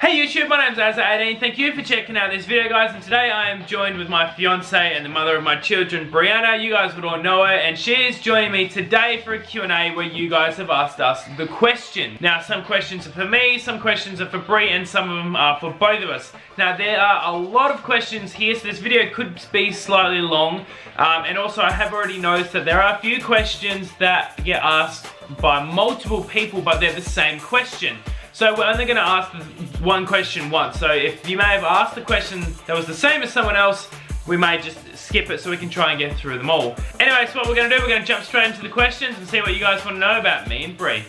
Hey YouTube, my name's AzzA18. Thank you for checking out this video, guys. And today I am joined with my fiance and the mother of my children, Brianna. You guys would all know her, and she is joining me today for a Q&A where you guys have asked us the question. Now, some questions are for me, some questions are for Bree, and some of them are for both of us. Now, there are a lot of questions here, so this video could be slightly long. And also, I have already noticed that there are a few questions that get asked by multiple people, but they're the same question. So we're only going to ask one question once. So if you may have asked the question that was the same as someone else, we may just skip it so we can try and get through them all. Anyway, so what we're going to do, we're going to jump straight into the questions and see what you guys want to know about me and Bree.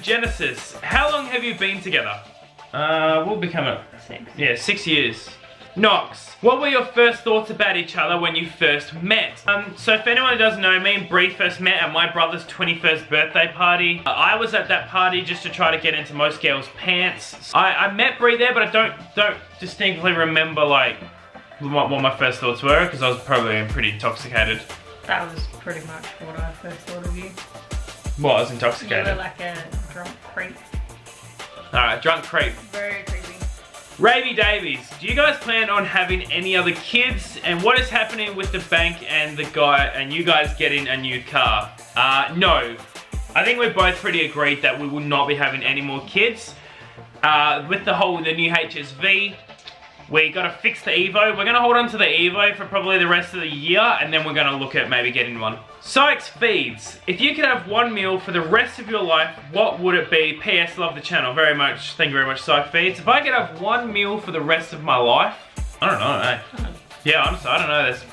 Genesis, how long have you been together? We'll become a... 6. Yeah, 6 years. Knox, what were your first thoughts about each other when you first met? So if anyone who doesn't know, me and Bree first met at my brother's 21st birthday party. I was at that party just to try to get into most girls' pants. I met Bree there, but I don't distinctly remember like what my first thoughts were, because I was probably pretty intoxicated. That was pretty much what I first thought of you. What, I was intoxicated? You were like a drunk creep. Alright, drunk creep. Very creepy. Ravy Davies, do you guys plan on having any other kids? And what is happening with the bank and the guy and you guys getting a new car? No. I think we're both pretty agreed that we will not be having any more kids. With the new HSV, we gotta fix the Evo. We're gonna hold on to the Evo for probably the rest of the year, and then we're gonna look at maybe getting one. Sykes Feeds, if you could have one meal for the rest of your life, what would it be? PS, love the channel very much. Thank you very much, Sykes Feeds. If I could have one meal for the rest of my life, I don't know, eh? Yeah, honestly, I don't know. That's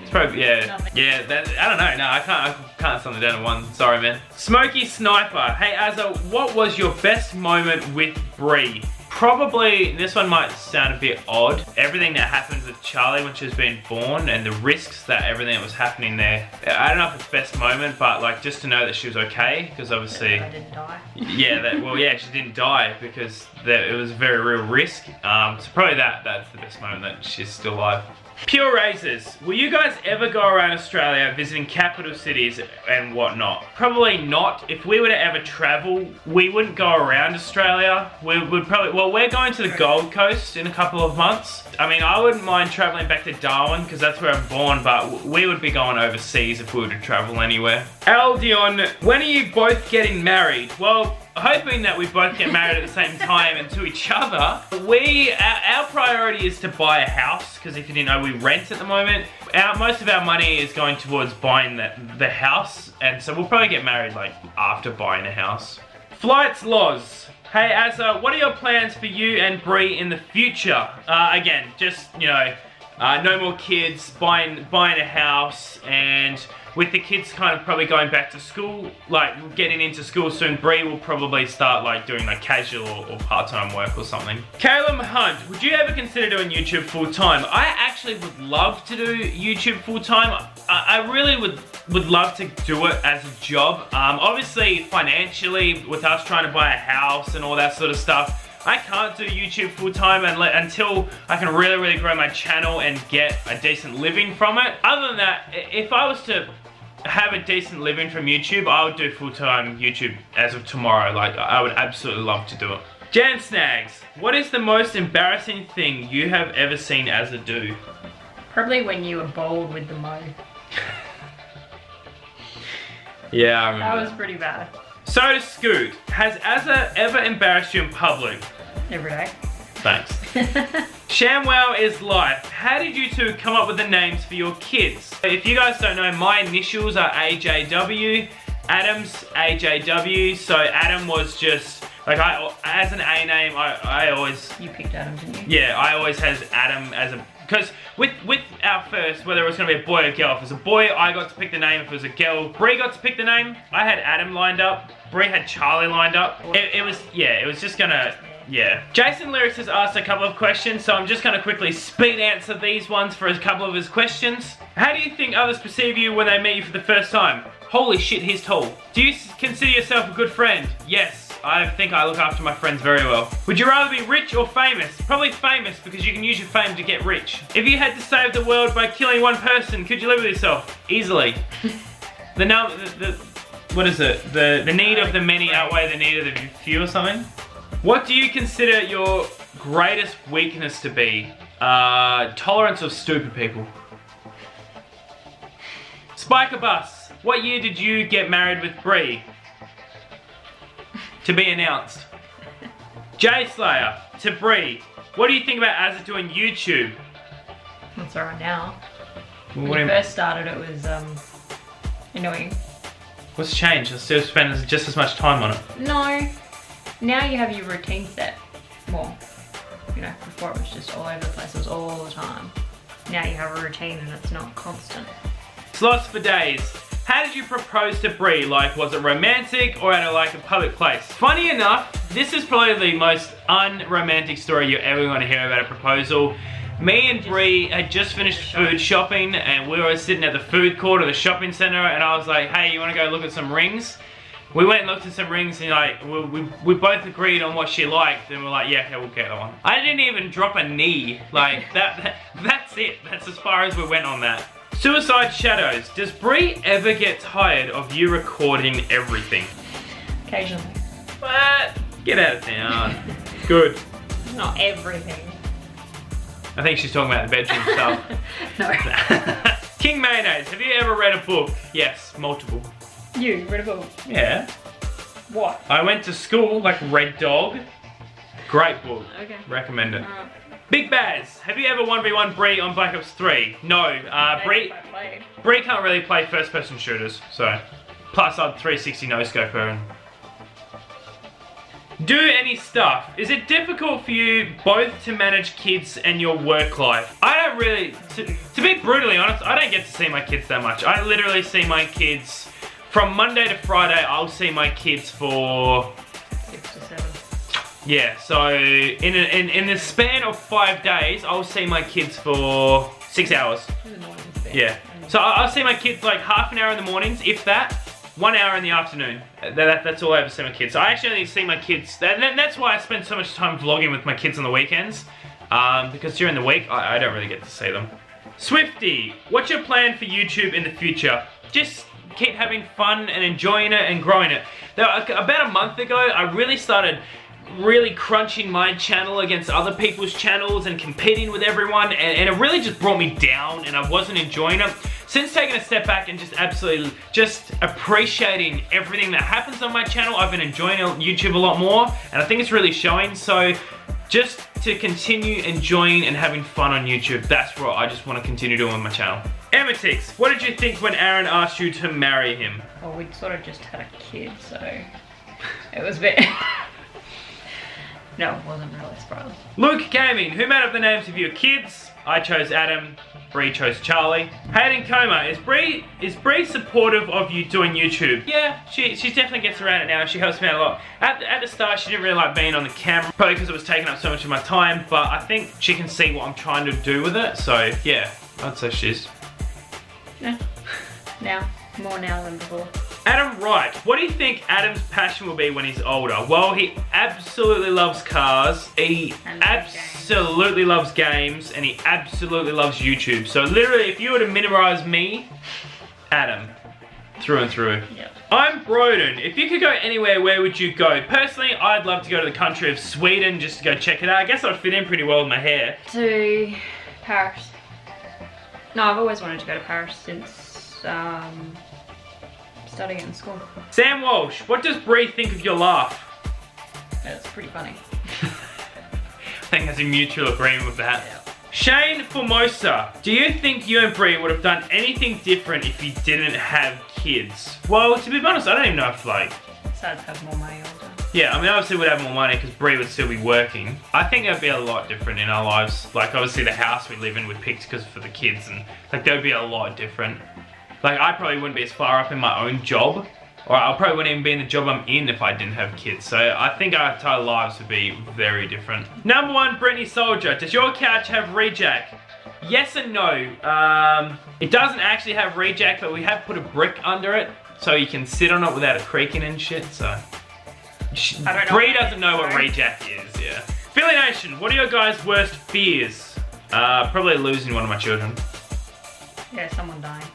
probably, yeah. Yeah, I don't know. No, I can't sum it down to one. Sorry, man. Smoky Sniper, hey AzzA, what was your best moment with Bree? Probably, this one might sound a bit odd. Everything that happens with Charlie when she's been born and the risks that everything that was happening there. I don't know if it's best moment, but like just to know that she was okay, because obviously... I didn't die. Yeah, she didn't die because it was a very real risk. So probably that's the best moment that she's still alive. Pure Razors, will you guys ever go around Australia visiting capital cities and whatnot? Probably not. If we were to ever travel, we wouldn't go around Australia. We would probably, well, we're going to the Gold Coast in a couple of months. I mean, I wouldn't mind traveling back to Darwin because that's where I'm born, but we would be going overseas if we were to travel anywhere. Aldion, when are you both getting married? Well, hoping that we both get married at the same time and to each other. Our priority is to buy a house, because if you didn't know, we rent at the moment. Most of our money is going towards buying the house, and so we'll probably get married like after buying a house. Flights Laws, hey AzzA, what are your plans for you and Bree in the future? Again, just, you know, no more kids, buying a house, and with the kids kind of probably going back to school, like getting into school soon, Bree will probably start like doing like casual or part-time work or something. Caleb Hunt, would you ever consider doing YouTube full-time? I actually would love to do YouTube full-time. I really would love to do it as a job. Obviously financially, with us trying to buy a house and all that sort of stuff, I can't do YouTube full-time until I can really grow my channel and get a decent living from it. Other than that, if I was to have a decent living from YouTube, I would do full-time YouTube as of tomorrow. Like, I would absolutely love to do it. Jan Snags, what is the most embarrassing thing you have ever seen AzzA do? Probably when you were bold with the mo. Yeah, I remember. That was pretty bad. So to Scoot, has AzzA ever embarrassed you in public? Every day. Thanks. ShamWow is life. How did you two come up with the names for your kids? If you guys don't know, my initials are AJW, Adam's AJW, so Adam was just, like as an A name, I always... You picked Adam, didn't you? Yeah, I always has Adam as a... Because with our first, whether it was going to be a boy or a girl, if it was a boy, I got to pick the name. If it was a girl, Bree got to pick the name. I had Adam lined up. Bree had Charlie lined up. It was just gonna... Yeah. Jason Lyrics has asked a couple of questions, so I'm just going to quickly speed answer these ones for a couple of his questions. How do you think others perceive you when they meet you for the first time? Holy shit, he's tall. Do you consider yourself a good friend? Yes, I think I look after my friends very well. Would you rather be rich or famous? Probably famous, because you can use your fame to get rich. If you had to save the world by killing one person, could you live with yourself? Easily. What is it? The need of the many outweigh the need of the few or something? What do you consider your greatest weakness to be? Tolerance of stupid people. Spiker Bus, what year did you get married with Bree? To be announced. Jay Slayer, to Bree, what do you think about AzzA doing YouTube? It's alright now. What When you first started, it was annoying. What's changed? I still spend just as much time on it. No. Now you have your routine set more. You know, before it was just all over the place. It was all the time. Now you have a routine and it's not constant. Slots for days. How did you propose to Bree? Like, was it romantic or at a public place? Funny enough, this is probably the most unromantic story you're ever going to hear about a proposal. Me and Bree had just finished food shopping and we were sitting at the food court of the shopping center and I was like, hey, you want to go look at some rings? We went and looked at some rings and we both agreed on what she liked and we're like, yeah, okay, we'll get that one. I didn't even drop a knee. Like, that's it. That's as far as we went on that. Suicide Shadows. Does Bree ever get tired of you recording everything? Occasionally. What? Get out of town. Good. Not everything. I think she's talking about the bedroom stuff. No. King Mayonnaise. Have you ever read a book? Yes, multiple. You read a book? Yeah. What? I went to school, like Red Dog. Great book. Okay. Recommend it. Big Baz, have you ever 1v1 Bree on Black Ops 3? No, Bree can't really play first person shooters, so. Plus I'd 360 no scope her. And... Do any stuff. Is it difficult for you both to manage kids and your work life? I don't really, to be brutally honest, I don't get to see my kids that much. I literally see my kids, from Monday to Friday, I'll see my kids for 6 to 7. Yeah, so in the span of 5 days, I'll see my kids for 6 hours. Yeah. So I'll see my kids like half an hour in the mornings, if that, 1 hour in the afternoon. That's all I ever see my kids. So I actually only see my kids, that's why I spend so much time vlogging with my kids on the weekends. Because during the week, I don't really get to see them. Swifty, what's your plan for YouTube in the future? Just keep having fun and enjoying it and growing it. About a month ago, I really started crunching my channel against other people's channels and competing with everyone, and it really just brought me down and I wasn't enjoying it. Since taking a step back and just absolutely appreciating everything that happens on my channel, I've been enjoying YouTube a lot more and I think it's really showing. So just to continue enjoying and having fun on YouTube, that's what I just want to continue doing with my channel. Emetix, what did you think when Aaron asked you to marry him? Well, we'd sort of just had a kid, so it was a bit... No, it wasn't really surprising. Luke Gaming, who made up the names of your kids? I chose Adam, Bree chose Charlie. Hayden Coma, is Bree supportive of you doing YouTube? Yeah, she definitely gets around it now. She helps me out a lot. At the start, she didn't really like being on the camera, probably because it was taking up so much of my time, but I think she can see what I'm trying to do with it, so yeah, I'd say she's. Yeah, now, more now than before. Adam Wright, what do you think Adam's passion will be when he's older? Well, he absolutely loves cars, he absolutely loves games, and he absolutely loves YouTube. So literally, if you were to minimize me, Adam, through and through. Yep. I'm Broden. If you could go anywhere, where would you go? Personally, I'd love to go to the country of Sweden just to go check it out. I guess I'd fit in pretty well with my hair. To Paris. No, I've always wanted to go to Paris since studying in school. Sam Walsh, what does Bree think of your laugh? It's pretty funny. I think there's a mutual agreement with that. Yeah. Shane Formosa, do you think you and Bree would have done anything different if you didn't have kids? Well, to be honest, I don't even know if Besides have more money all the time. Yeah, I mean obviously we'd have more money because Bree would still be working. I think there'd be a lot different in our lives. Like obviously the house we live in we picked because for the kids and like there would be a lot different. Like I probably wouldn't be as far up in my own job, or I probably wouldn't even be in the job I'm in if I didn't have kids. So I think our entire lives would be very different. Number 1, Brittany Soldier, does your couch have rejack? Yes and no. It doesn't actually have rejack, but we have put a brick under it so you can sit on it without it creaking and shit. So Bree doesn't know what rejack is. Yeah. Philly Nation, what are your guys' worst fears? Probably losing one of my children. Yeah, someone dying.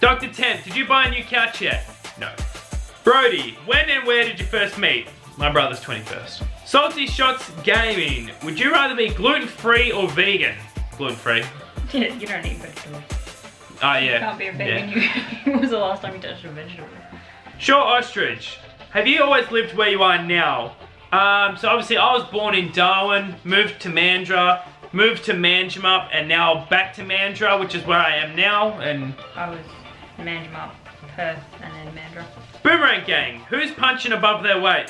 Dr. Tent, did you buy a new couch yet? No. Brody, when and where did you first meet? My brother's 21st. Salty Shots Gaming. Would you rather be gluten-free or vegan? Gluten-free. Yeah, you don't eat vegetables. Oh, yeah. You can't be a vegan. Yeah. When was the last time you touched a vegetable? Short Ostrich. Have you always lived where you are now? So obviously I was born in Darwin, moved to Mandurah, moved to Manjimup, and now back to Mandurah, which is where I am now. And I was Manjimup, Perth, and then Mandurah. Boomerang Gang. Who's punching above their weight?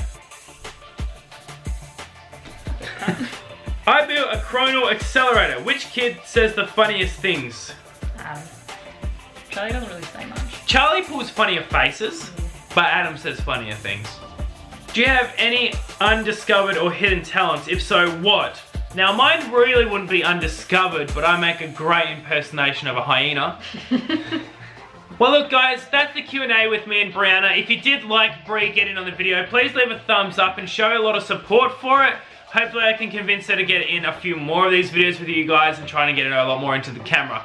I built a chronal accelerator. Which kid says the funniest things? Charlie doesn't really say much. Charlie pulls funnier faces, but Adam says funnier things. Do you have any undiscovered or hidden talents? If so, what? Now mine really wouldn't be undiscovered, but I make a great impersonation of a hyena. Well look guys, that's the Q&A with me and Brianna. If you did like Bree getting on the video, please leave a thumbs up and show a lot of support for it. Hopefully I can convince her to get in a few more of these videos with you guys and trying to get her a lot more into the camera.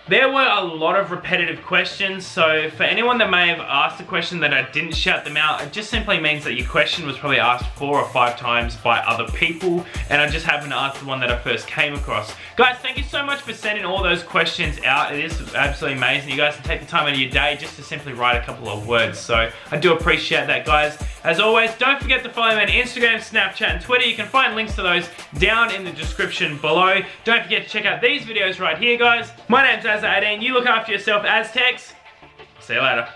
There were a lot of repetitive questions, so for anyone that may have asked a question that I didn't shout them out, it just simply means that your question was probably asked 4 or 5 times by other people, and I just happened to answer the one that I first came across. Guys, thank you so much for sending all those questions out. It is absolutely amazing. You guys can take the time out of your day just to simply write a couple of words, so I do appreciate that, guys. As always, don't forget to follow me on Instagram, Snapchat, and Twitter. You can find links to those down in the description below. Don't forget to check out these videos right here, guys. My name's AzzA18. You look after yourself, Aztecs. See you later.